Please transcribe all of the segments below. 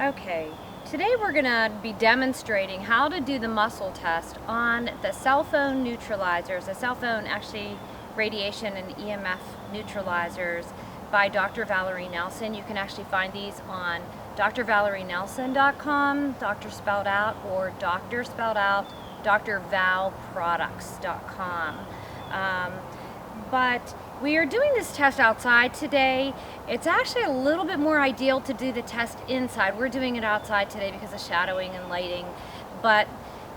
Okay, today we're going to be demonstrating how to do the muscle test on the cell phone neutralizers, the cell phone actually radiation and EMF neutralizers by Dr. Valerie Nelson. You can actually find these on drvalerienelson.com, doctor spelled out, or doctor spelled out, drvalproducts.com. But we are doing this test outside today. It's actually a little bit more ideal to do the test inside. We're doing it outside today because of shadowing and lighting, but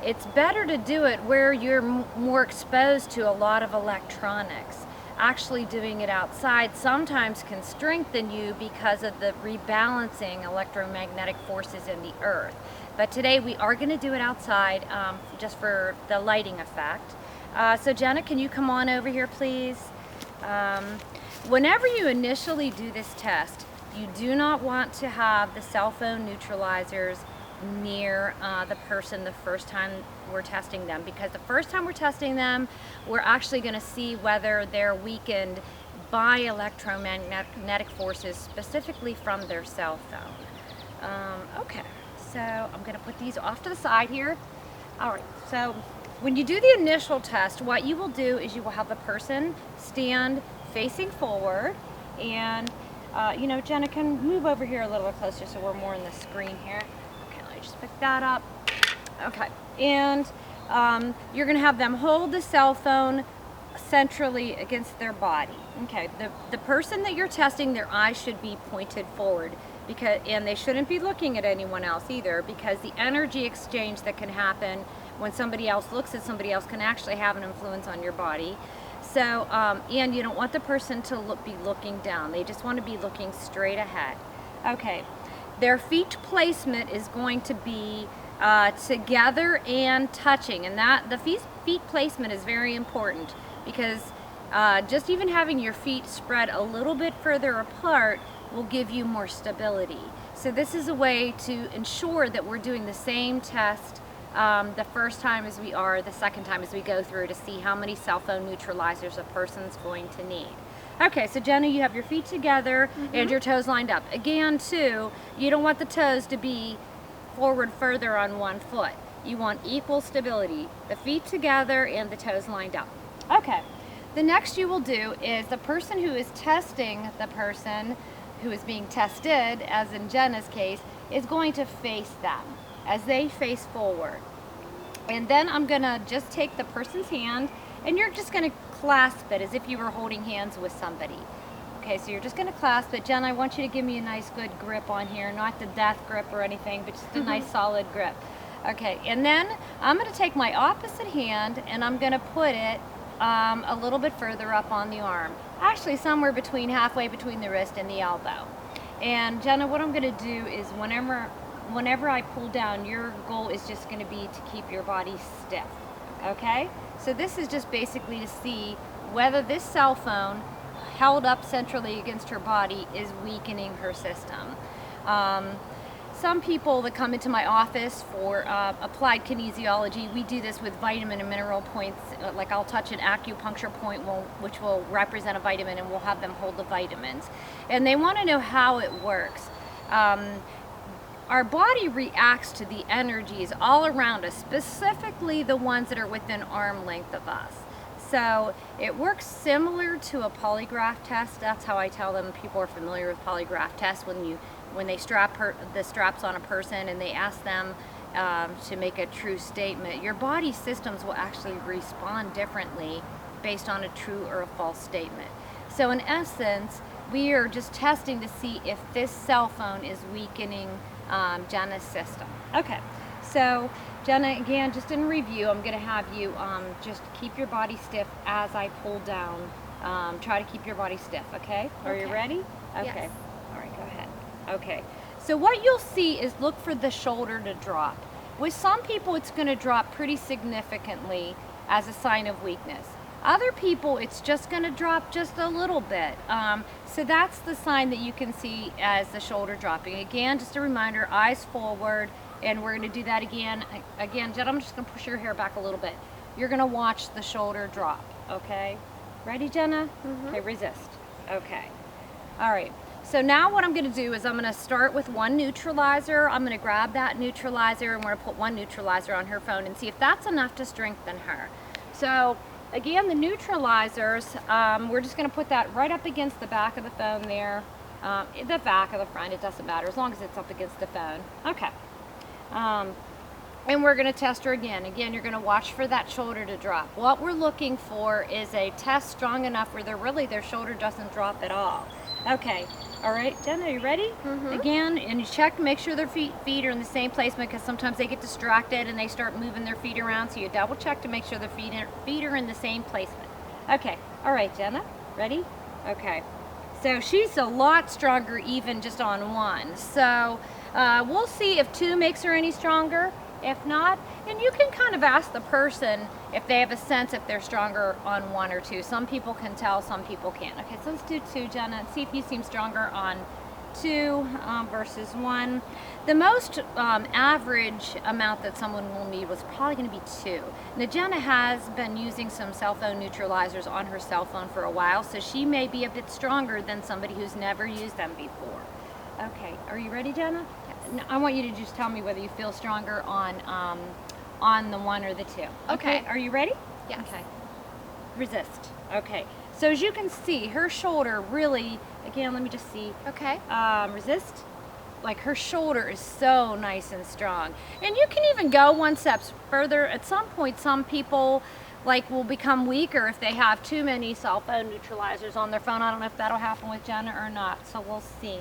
it's better to do it where you're more exposed to a lot of electronics. Actually doing it outside sometimes can strengthen you because of the rebalancing electromagnetic forces in the earth. But today we are going to do it outside just for the lighting effect. So Jenna, can you come on over here, please? Whenever you initially do this test, you do not want to have the cell phone neutralizers near the person the first time we're testing them, because the first time we're testing them, we're actually going to see whether they're weakened by electromagnetic forces, specifically from their cell phone. Okay, so I'm going to put these off to the side here. All right, so when you do the initial test, what you will do is you will have the person stand facing forward, and you know, Jenna can move over here a little bit closer so we're more on the screen here. Okay, let me just pick that up. Okay, and you're going to have them hold the cell phone centrally against their body. Okay, the person that you're testing, their eyes should be pointed forward, and they shouldn't be looking at anyone else either, because the energy exchange that can happen when somebody else looks at somebody else can actually have an influence on your body. So, and you don't want the person to be looking down. They just want to be looking straight ahead. Okay, their feet placement is going to be together and touching, and that the feet placement is very important, because just even having your feet spread a little bit further apart will give you more stability. So this is a way to ensure that we're doing the same test the first time as we are the second time as we go through, to see how many cell phone neutralizers a person's going to need. Okay, so Jenna, you have your feet together and your toes lined up. Again, too, you don't want the toes to be forward further on one foot. You want equal stability, the feet together and the toes lined up. Okay, the next you will do is the person who is testing the person who is being tested, as in Jenna's case, is going to face them as they face forward. And then I'm gonna just take the person's hand and you're just gonna clasp it as if you were holding hands with somebody. Okay, so you're just gonna clasp it. Jen, I want you to give me a nice good grip on here, not the death grip or anything, but just a nice solid grip. Okay, and then I'm gonna take my opposite hand and I'm gonna put it a little bit further up on the arm. Actually, somewhere halfway between the wrist and the elbow. And Jenna, what I'm gonna do is whenever I pull down, your goal is just going to be to keep your body stiff. Okay? So this is just basically to see whether this cell phone held up centrally against her body is weakening her system. Some people that come into my office for applied kinesiology, we do this with vitamin and mineral points. Like I'll touch an acupuncture point which will represent a vitamin, and we'll have them hold the vitamins. And they want to know how it works. Our body reacts to the energies all around us, specifically the ones that are within arm length of us. So it works similar to a polygraph test. That's how I tell them people are familiar with polygraph tests, when they strap the straps on a person and they ask them to make a true statement. Your body systems will actually respond differently based on a true or a false statement. So in essence, we are just testing to see if this cell phone is weakening Jenna's system. Okay, so Jenna, again, just in review, I'm going to have you just keep your body stiff as I pull down. Try to keep your body stiff, okay? Are you ready? Okay. Yes. All right, go ahead. Okay, so what you'll see is look for the shoulder to drop. With some people, it's going to drop pretty significantly as a sign of weakness. Other people, it's just going to drop just a little bit. So that's the sign that you can see as the shoulder dropping. Again, just a reminder, eyes forward, and we're going to do that again. Again, Jen, I'm just going to push your hair back a little bit. You're going to watch the shoulder drop, okay? Ready, Jenna? Okay, resist. Okay. All right. So now what I'm going to do is I'm going to start with one neutralizer. I'm going to grab that neutralizer and we're going to put one neutralizer on her phone and see if that's enough to strengthen her. So again, the neutralizers, we're just going to put that right up against the back of the phone there. The back of the front, it doesn't matter as long as it's up against the phone. Okay. And we're going to test her again. Again, you're going to watch for that shoulder to drop. What we're looking for is a test strong enough where their shoulder doesn't drop at all. Okay. All right, Jen, are you ready? Again, and you check, make sure their feet are in the same placement, because sometimes they get distracted and they start moving their feet around, so you double check to make sure their feet are in the same placement. Okay, all right, Jenna, ready? Okay, so she's a lot stronger even just on one. So we'll see if 2 makes her any stronger. If not, and you can kind of ask the person if they have a sense if they're stronger on 1 or 2. Some people can tell, some people can't. Okay, so let's do 2, Jenna, and see if you seem stronger on 2 versus 1. The most average amount that someone will need was probably going to be 2. Now, Jenna has been using some cell phone neutralizers on her cell phone for a while, so she may be a bit stronger than somebody who's never used them before. Okay, are you ready, Jenna? I want you to just tell me whether you feel stronger on the 1 or the 2. Okay. Are you ready? Yes. Okay. Resist. Okay. So as you can see, her shoulder really, again, let me just see. Okay. Resist. Like her shoulder is so nice and strong. And you can even go 1 step further. At some point, some people will become weaker if they have too many cell phone neutralizers on their phone. I don't know if that'll happen with Jenna or not, so we'll see.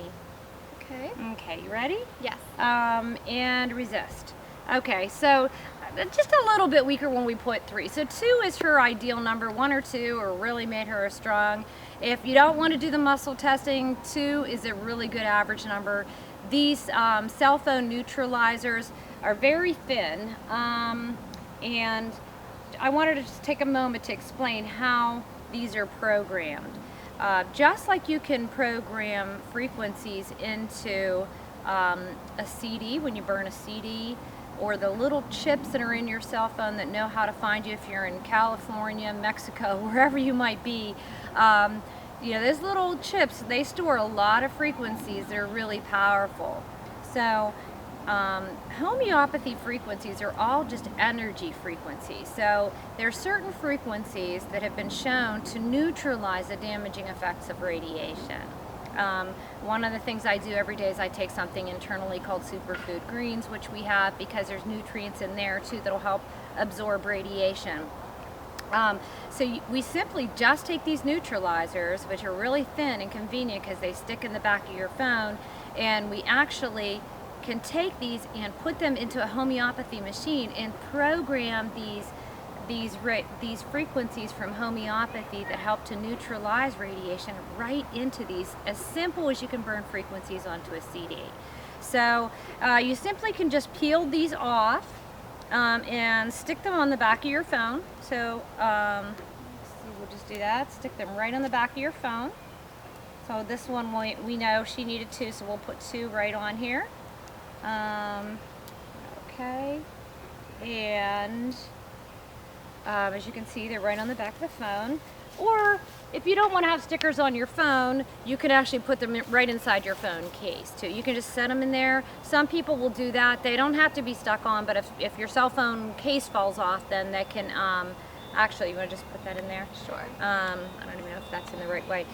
Okay. Okay, you ready? Yes. And resist. Okay, so just a little bit weaker when we put 3. So 2 is her ideal number. 1 or 2 are really made her strong. If you don't want to do the muscle testing, 2 is a really good average number. These cell phone neutralizers are very thin, and I wanted to just take a moment to explain how these are programmed. Just like you can program frequencies into a CD when you burn a CD, or the little chips that are in your cell phone that know how to find you if you're in California, Mexico, wherever you might be. Those little chips, they store a lot of frequencies that are really powerful. So homeopathy frequencies are all just energy frequencies. So there are certain frequencies that have been shown to neutralize the damaging effects of radiation. One of the things I do every day is I take something internally called superfood greens, which we have because there's nutrients in there too that'll help absorb radiation. So we simply just take these neutralizers, which are really thin and convenient because they stick in the back of your phone, and we actually can take these and put them into a homeopathy machine and program these frequencies from homeopathy that help to neutralize radiation right into these, as simple as you can burn frequencies onto a CD. So you simply can just peel these off and stick them on the back of your phone. So we'll just do that, stick them right on the back of your phone. So this one, we know she needed 2, so we'll put 2 right on here. Okay, and as you can see, they're right on the back of the phone. Or if you don't want to have stickers on your phone, you can actually put them right inside your phone case too. You can just set them in there. Some people will do that. They don't have to be stuck on, but if your cell phone case falls off, then they can actually, you want to just put that in there? Sure. I don't even know if that's in the right way.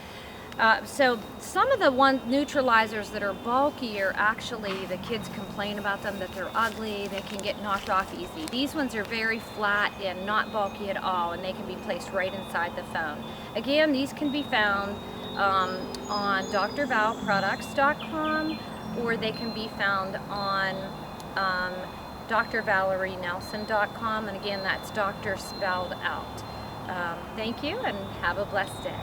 So some of the neutralizers that are bulkier, actually the kids complain about them, that they're ugly, they can get knocked off easy. These ones are very flat and not bulky at all, and they can be placed right inside the phone. Again, these can be found on drvalproducts.com, or they can be found on drvalerienelson.com, and again, that's doctor spelled out. Thank you, and have a blessed day.